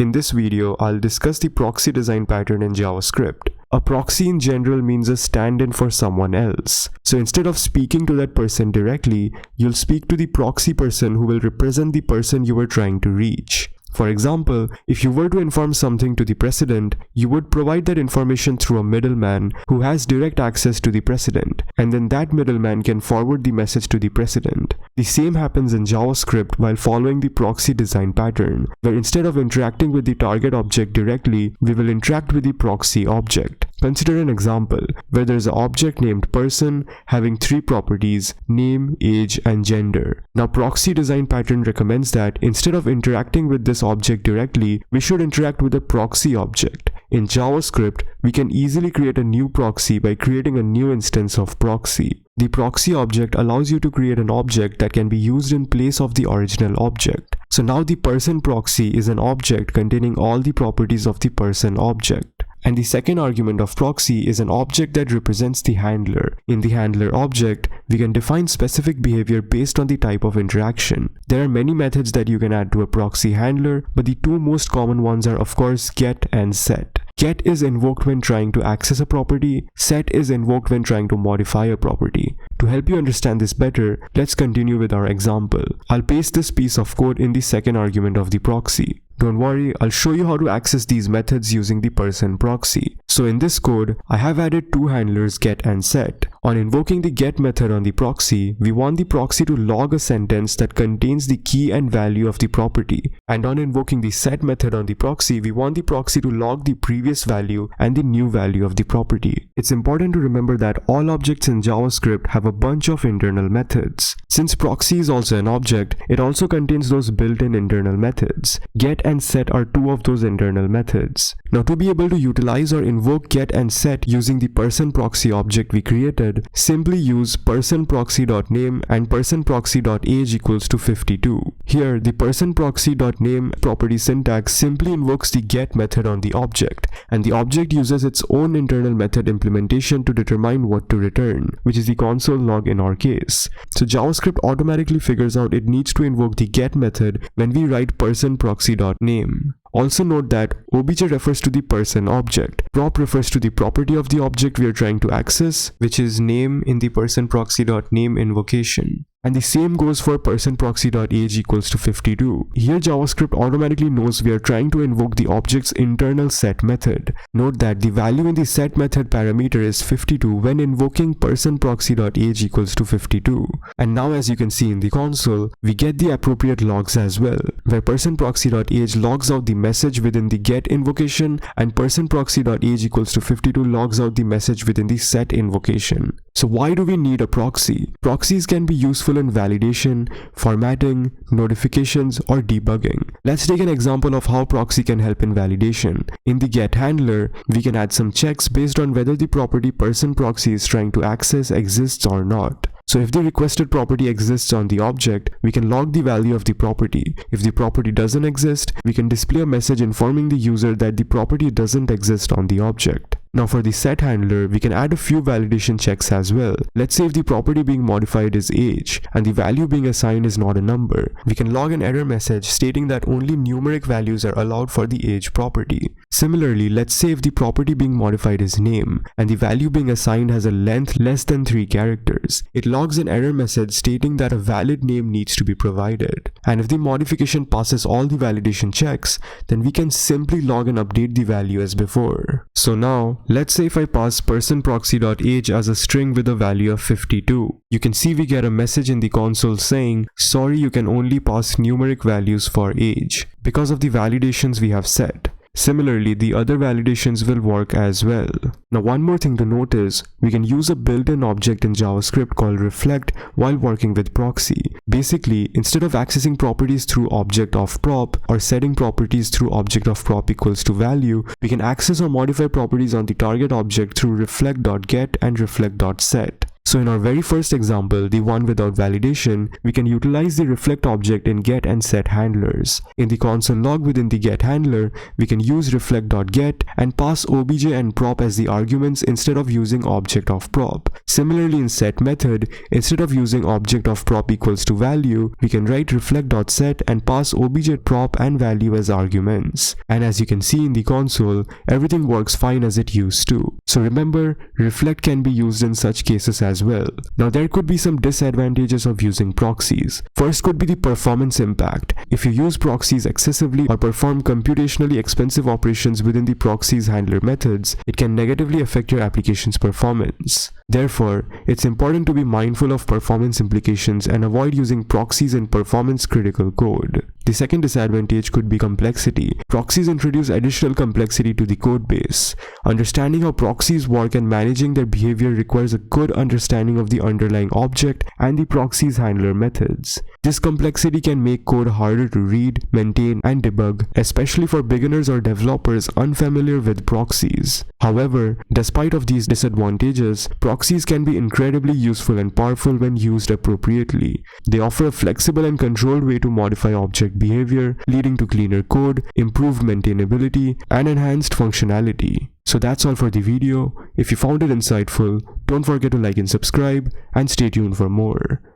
In this video, I'll discuss the proxy design pattern in JavaScript. A proxy in general means a stand-in for someone else. So instead of speaking to that person directly, you'll speak to the proxy person who will represent the person you were trying to reach. For example, if you were to inform something to the president, you would provide that information through a middleman who has direct access to the president, and then that middleman can forward the message to the president. The same happens in JavaScript while following the proxy design pattern, where instead of interacting with the target object directly, we will interact with the proxy object. Consider an example where there is an object named person having three properties: name, age, and gender. Now, proxy design pattern recommends that instead of interacting with this object directly, we should interact with a proxy object. In JavaScript, we can easily create a new proxy by creating a new instance of proxy. The proxy object allows you to create an object that can be used in place of the original object. So now the person proxy is an object containing all the properties of the person object. And the second argument of proxy is an object that represents the handler. In the handler object, we can define specific behavior based on the type of interaction. There are many methods that you can add to a proxy handler, but the two most common ones are of course get and set. Get is invoked when trying to access a property. Set is invoked when trying to modify a property. To help you understand this better, let's continue with our example. I'll paste this piece of code in the second argument of the proxy. Don't worry, I'll show you how to access these methods using the person proxy. So in this code, I have added two handlers get and set. On invoking the get method on the proxy, we want the proxy to log a sentence that contains the key and value of the property. And on invoking the set method on the proxy, we want the proxy to log the previous value and the new value of the property. It's important to remember that all objects in JavaScript have a bunch of internal methods. Since proxy is also an object, it also contains those built-in internal methods. Get and set are two of those internal methods. Now, to be able to utilize or invoke get and set using the person proxy object we created, simply use personProxy.name and personProxy.age equals to 52. Here, the personProxy.name property syntax simply invokes the get method on the object, and the object uses its own internal method implementation to determine what to return, which is the console log in our case. So JavaScript automatically figures out it needs to invoke the get method when we write personProxy.name. Also note that obj refers to the person object, prop refers to the property of the object we are trying to access, which is name in the personProxy.name invocation. And the same goes for personProxy.age equals to 52. Here JavaScript automatically knows we are trying to invoke the object's internal set method. Note that the value in the set method parameter is 52 when invoking personProxy.age equals to 52. And now, as you can see in the console, we get the appropriate logs as well, where personProxy.age logs out the message within the get invocation and personProxy.age equals to 52 logs out the message within the set invocation. So why do we need a proxy? Proxies can be useful in validation, formatting, notifications, or debugging. Let's take an example of how proxy can help in validation. In the get handler, we can add some checks based on whether the property person proxy is trying to access exists or not. So if the requested property exists on the object, we can log the value of the property. If the property doesn't exist, we can display a message informing the user that the property doesn't exist on the object. Now for the set handler, we can add a few validation checks as well. Let's say if the property being modified is age and the value being assigned is not a number, we can log an error message stating that only numeric values are allowed for the age property. Similarly, let's say if the property being modified is name and the value being assigned has a length less than 3 characters, it logs an error message stating that a valid name needs to be provided. And if the modification passes all the validation checks, then we can simply log and update the value as before. So now, let's say if I pass personProxy.age as a string with a value of 52. You can see we get a message in the console saying, sorry, you can only pass numeric values for age, because of the validations we have set. Similarly, the other validations will work as well. Now, one more thing to note is, we can use a built-in object in JavaScript called reflect while working with proxy. Basically, instead of accessing properties through object of prop or setting properties through object of prop equals to value, we can access or modify properties on the target object through reflect.get and reflect.set. So in our very first example, the one without validation, we can utilize the reflect object in get and set handlers. In the console log within the get handler, we can use reflect.get and pass obj and prop as the arguments instead of using object of prop. Similarly, in set method, instead of using object of prop equals to value, we can write reflect.set and pass obj prop and value as arguments. And as you can see in the console, everything works fine as it used to. So remember, reflect can be used in such cases as well. Now there could be some disadvantages of using proxies. First could be the performance impact. If you use proxies excessively or perform computationally expensive operations within the proxies handler methods, it can negatively affect your application's performance. Therefore, it's important to be mindful of performance implications and avoid using proxies in performance-critical code. The second disadvantage could be complexity. Proxies introduce additional complexity to the code base. Understanding how proxies work and managing their behavior requires a good understanding of the underlying object and the proxies handler methods. This complexity can make code harder to read, maintain, and debug, especially for beginners or developers unfamiliar with proxies. However, despite of these disadvantages, proxies can be incredibly useful and powerful when used appropriately. They offer a flexible and controlled way to modify object behavior, leading to cleaner code, improved maintainability, and enhanced functionality. So that's all for the video. If you found it insightful, don't forget to like and subscribe, and stay tuned for more.